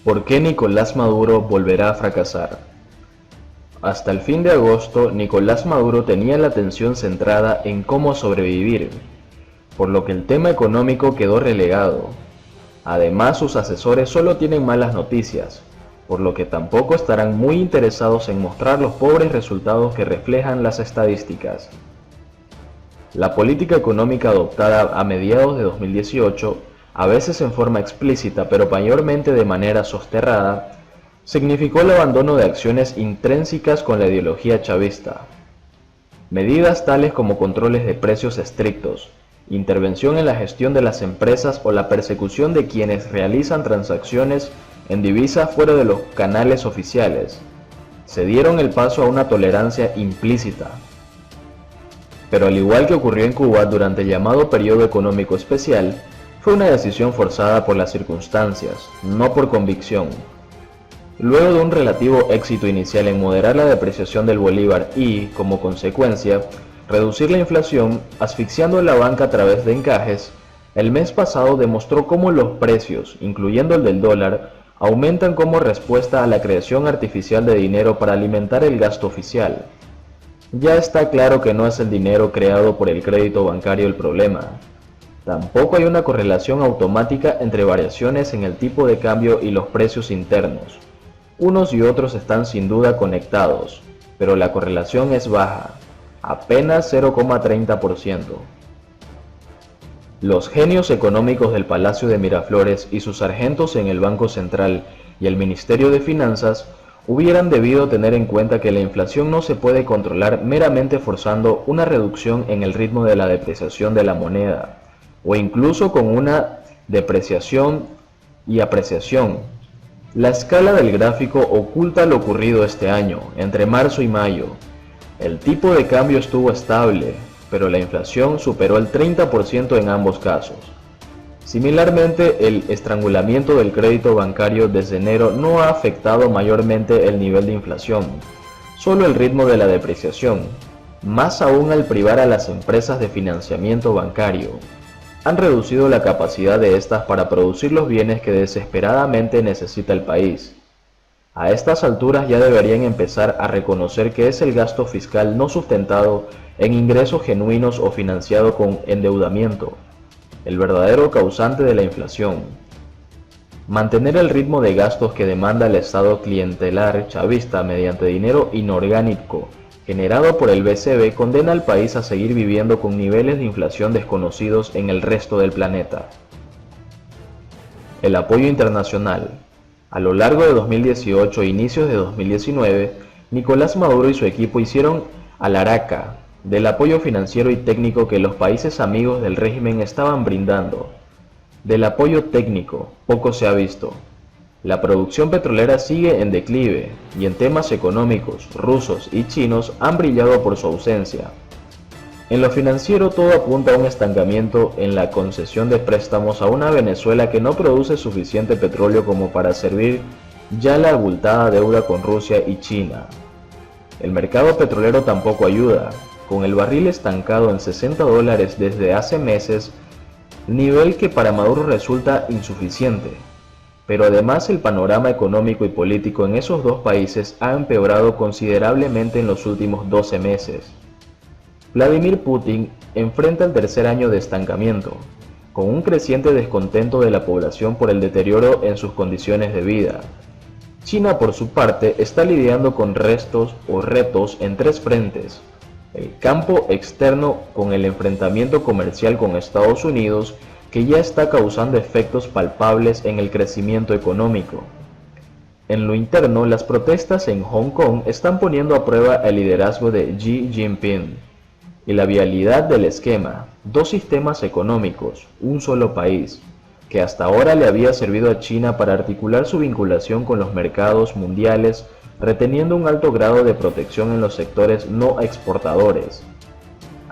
¿Por qué Nicolás Maduro volverá a fracasar? Hasta el fin de agosto, Nicolás Maduro tenía la atención centrada en cómo sobrevivir, por lo que el tema económico quedó relegado. Además, sus asesores solo tienen malas noticias, por lo que tampoco estarán muy interesados en mostrar los pobres resultados que reflejan las estadísticas. La política económica adoptada a mediados de 2018, a veces en forma explícita pero mayormente de manera soterrada, significó el abandono de acciones intrínsecas con la ideología chavista. Medidas tales como controles de precios estrictos, intervención en la gestión de las empresas o la persecución de quienes realizan transacciones en divisa fuera de los canales oficiales, se dieron el paso a una tolerancia implícita. Pero al igual que ocurrió en Cuba durante el llamado periodo económico especial, fue una decisión forzada por las circunstancias, no por convicción. Luego de un relativo éxito inicial en moderar la depreciación del bolívar y, como consecuencia, reducir la inflación, asfixiando a la banca a través de encajes, el mes pasado demostró cómo los precios, incluyendo el del dólar, aumentan como respuesta a la creación artificial de dinero para alimentar el gasto oficial. Ya está claro que no es el dinero creado por el crédito bancario el problema. Tampoco hay una correlación automática entre variaciones en el tipo de cambio y los precios internos. Unos y otros están sin duda conectados, pero la correlación es baja, apenas 0,30%. Los genios económicos del Palacio de Miraflores y sus sargentos en el Banco Central y el Ministerio de Finanzas hubieran debido tener en cuenta que la inflación no se puede controlar meramente forzando una reducción en el ritmo de la depreciación de la moneda, o incluso con una depreciación y apreciación. La escala del gráfico oculta lo ocurrido este año, entre marzo y mayo. El tipo de cambio estuvo estable, pero la inflación superó el 30% en ambos casos. Similarmente, el estrangulamiento del crédito bancario desde enero no ha afectado mayormente el nivel de inflación, solo el ritmo de la depreciación, más aún al privar a las empresas de financiamiento bancario. Han reducido la capacidad de estas para producir los bienes que desesperadamente necesita el país. A estas alturas ya deberían empezar a reconocer que es el gasto fiscal no sustentado en ingresos genuinos o financiado con endeudamiento el verdadero causante de la inflación. Mantener el ritmo de gastos que demanda el Estado clientelar chavista mediante dinero inorgánico generado por el BCB condena al país a seguir viviendo con niveles de inflación desconocidos en el resto del planeta. El apoyo internacional. A lo largo de 2018 e inicios de 2019, Nicolás Maduro y su equipo hicieron alaraca del apoyo financiero y técnico que los países amigos del régimen estaban brindando. Del apoyo técnico, poco se ha visto. La producción petrolera sigue en declive, y en temas económicos, rusos y chinos han brillado por su ausencia. En lo financiero todo apunta a un estancamiento en la concesión de préstamos a una Venezuela que no produce suficiente petróleo como para servir ya la abultada deuda con Rusia y China. El mercado petrolero tampoco ayuda, con el barril estancado en $60 desde hace meses, nivel que para Maduro resulta insuficiente. Pero además el panorama económico y político en esos dos países ha empeorado considerablemente en los últimos 12 meses. Vladimir Putin enfrenta el tercer año de estancamiento, con un creciente descontento de la población por el deterioro en sus condiciones de vida. China, por su parte, está lidiando con retos en tres frentes. El campo externo con el enfrentamiento comercial con Estados Unidos, que ya está causando efectos palpables en el crecimiento económico. En lo interno, las protestas en Hong Kong están poniendo a prueba el liderazgo de Xi Jinping y la viabilidad del esquema, dos sistemas económicos, un solo país, que hasta ahora le había servido a China para articular su vinculación con los mercados mundiales, reteniendo un alto grado de protección en los sectores no exportadores.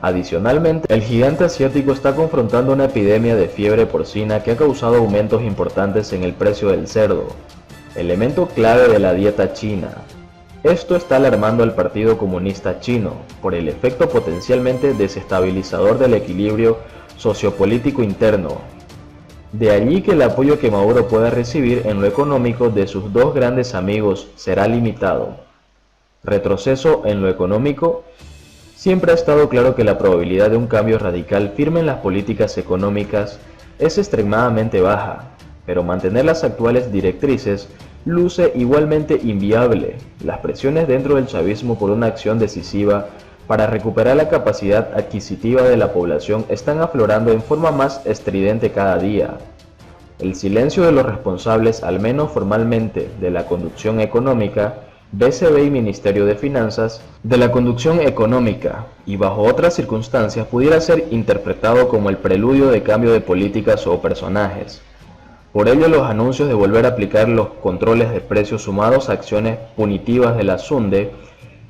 Adicionalmente, el gigante asiático está confrontando una epidemia de fiebre porcina que ha causado aumentos importantes en el precio del cerdo, elemento clave de la dieta china. Esto está alarmando al Partido Comunista Chino por el efecto potencialmente desestabilizador del equilibrio sociopolítico interno. De allí que el apoyo que Maduro pueda recibir en lo económico de sus dos grandes amigos será limitado. Retroceso en lo económico. Siempre ha estado claro que la probabilidad de un cambio radical firme en las políticas económicas es extremadamente baja, pero mantener las actuales directrices luce igualmente inviable. Las presiones dentro del chavismo por una acción decisiva para recuperar la capacidad adquisitiva de la población están aflorando en forma más estridente cada día. El silencio de los responsables, al menos formalmente, de la conducción económica, BCB y Ministerio de Finanzas, de la conducción económica, y bajo otras circunstancias pudiera ser interpretado como el preludio de cambio de políticas o personajes. Por ello, los anuncios de volver a aplicar los controles de precios sumados a acciones punitivas de la SUNDE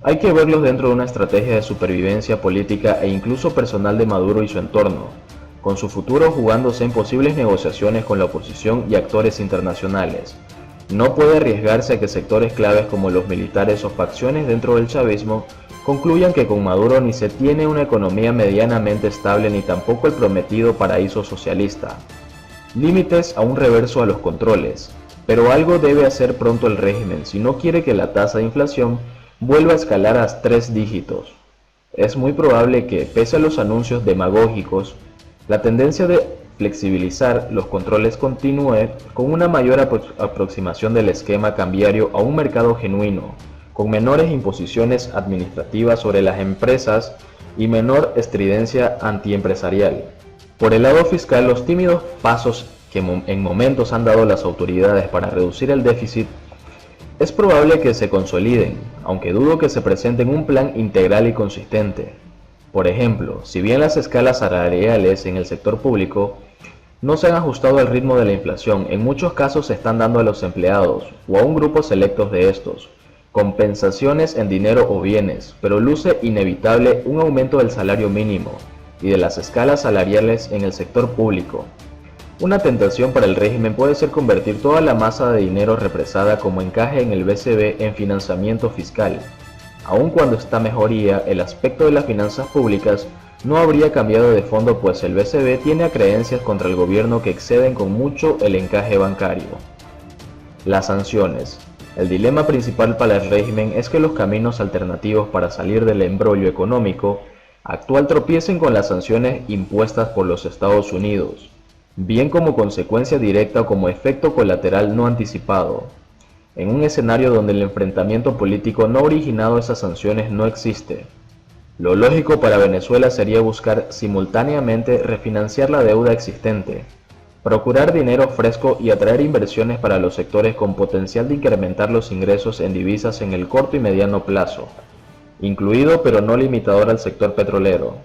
hay que verlos dentro de una estrategia de supervivencia política e incluso personal de Maduro y su entorno, con su futuro jugándose en posibles negociaciones con la oposición y actores internacionales. No puede arriesgarse a que sectores claves como los militares o facciones dentro del chavismo concluyan que con Maduro ni se tiene una economía medianamente estable ni tampoco el prometido paraíso socialista. Límites a un reverso a los controles, pero algo debe hacer pronto el régimen si no quiere que la tasa de inflación vuelva a escalar a 3 dígitos. Es muy probable que, pese a los anuncios demagógicos, la tendencia de flexibilizar los controles continúe con una mayor aproximación del esquema cambiario a un mercado genuino, con menores imposiciones administrativas sobre las empresas y menor estridencia antiempresarial. Por el lado fiscal, los tímidos pasos que en momentos han dado las autoridades para reducir el déficit es probable que se consoliden, aunque dudo que se presenten un plan integral y consistente. Por ejemplo, si bien las escalas salariales en el sector público no se han ajustado al ritmo de la inflación, en muchos casos se están dando a los empleados o a un grupo selectos de estos compensaciones en dinero o bienes, pero luce inevitable un aumento del salario mínimo y de las escalas salariales en el sector público. Una tentación para el régimen puede ser convertir toda la masa de dinero represada como encaje en el BCB en financiamiento fiscal. Aun cuando esta mejoría, el aspecto de las finanzas públicas no habría cambiado de fondo, pues el BCB tiene creencias contra el gobierno que exceden con mucho el encaje bancario. Las sanciones. El dilema principal para el régimen es que los caminos alternativos para salir del embrollo económico actual tropiecen con las sanciones impuestas por los Estados Unidos, bien como consecuencia directa o como efecto colateral no anticipado. En un escenario donde el enfrentamiento político no originado esas sanciones no existe, lo lógico para Venezuela sería buscar simultáneamente refinanciar la deuda existente, procurar dinero fresco y atraer inversiones para los sectores con potencial de incrementar los ingresos en divisas en el corto y mediano plazo, incluido pero no limitador al sector petrolero.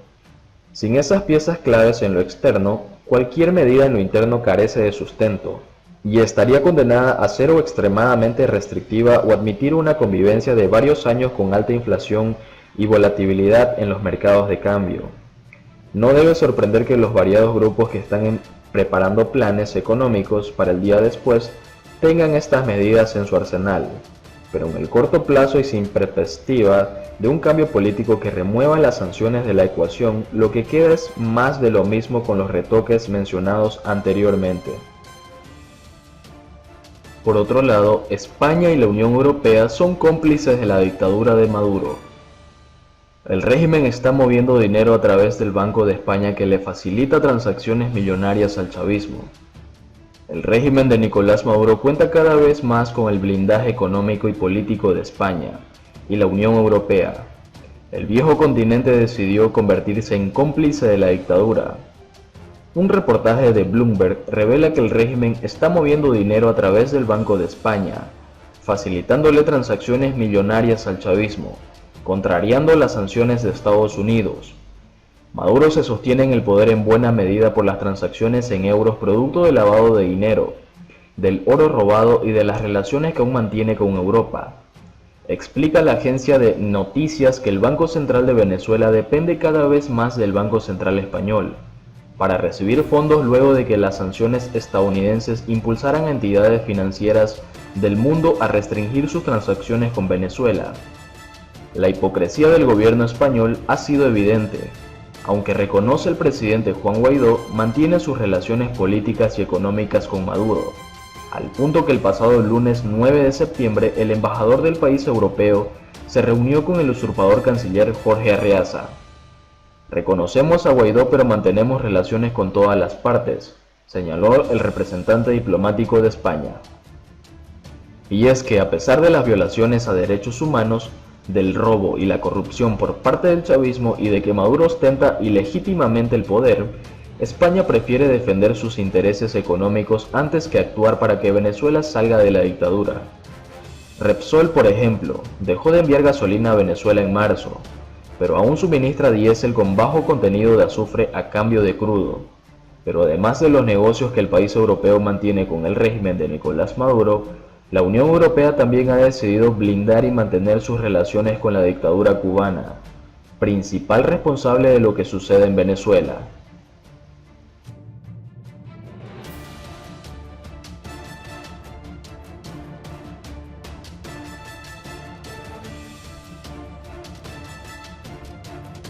Sin esas piezas claves en lo externo, cualquier medida en lo interno carece de sustento, y estaría condenada a ser o extremadamente restrictiva o admitir una convivencia de varios años con alta inflación y volatilidad en los mercados de cambio. No debe sorprender que los variados grupos que están preparando planes económicos para el día después tengan estas medidas en su arsenal, pero en el corto plazo y sin perspectiva de un cambio político que remueva las sanciones de la ecuación, lo que queda es más de lo mismo con los retoques mencionados anteriormente. Por otro lado, España y la Unión Europea son cómplices de la dictadura de Maduro. El régimen está moviendo dinero a través del Banco de España que le facilita transacciones millonarias al chavismo. El régimen de Nicolás Maduro cuenta cada vez más con el blindaje económico y político de España y la Unión Europea. El viejo continente decidió convertirse en cómplice de la dictadura. Un reportaje de Bloomberg revela que el régimen está moviendo dinero a través del Banco de España, facilitándole transacciones millonarias al chavismo, contrariando las sanciones de Estados Unidos. Maduro se sostiene en el poder en buena medida por las transacciones en euros producto del lavado de dinero, del oro robado y de las relaciones que aún mantiene con Europa. Explica la agencia de noticias que el Banco Central de Venezuela depende cada vez más del Banco Central Español para recibir fondos luego de que las sanciones estadounidenses impulsaran a entidades financieras del mundo a restringir sus transacciones con Venezuela. La hipocresía del gobierno español ha sido evidente. aunque reconoce el presidente Juan Guaidó, mantiene sus relaciones políticas y económicas con Maduro, al punto que el pasado lunes 9 de septiembre el embajador del país europeo se reunió con el usurpador canciller Jorge Arreaza. Reconocemos a Guaidó pero mantenemos relaciones con todas las partes, señaló el representante diplomático de España. Y es que a pesar de las violaciones a derechos humanos, del robo y la corrupción por parte del chavismo y de que Maduro ostenta ilegítimamente el poder, España prefiere defender sus intereses económicos antes que actuar para que Venezuela salga de la dictadura. Repsol, por ejemplo, dejó de enviar gasolina a Venezuela en marzo, pero aún suministra diésel con bajo contenido de azufre a cambio de crudo. Pero además de los negocios que el país europeo mantiene con el régimen de Nicolás Maduro, la Unión Europea también ha decidido blindar y mantener sus relaciones con la dictadura cubana, principal responsable de lo que sucede en Venezuela.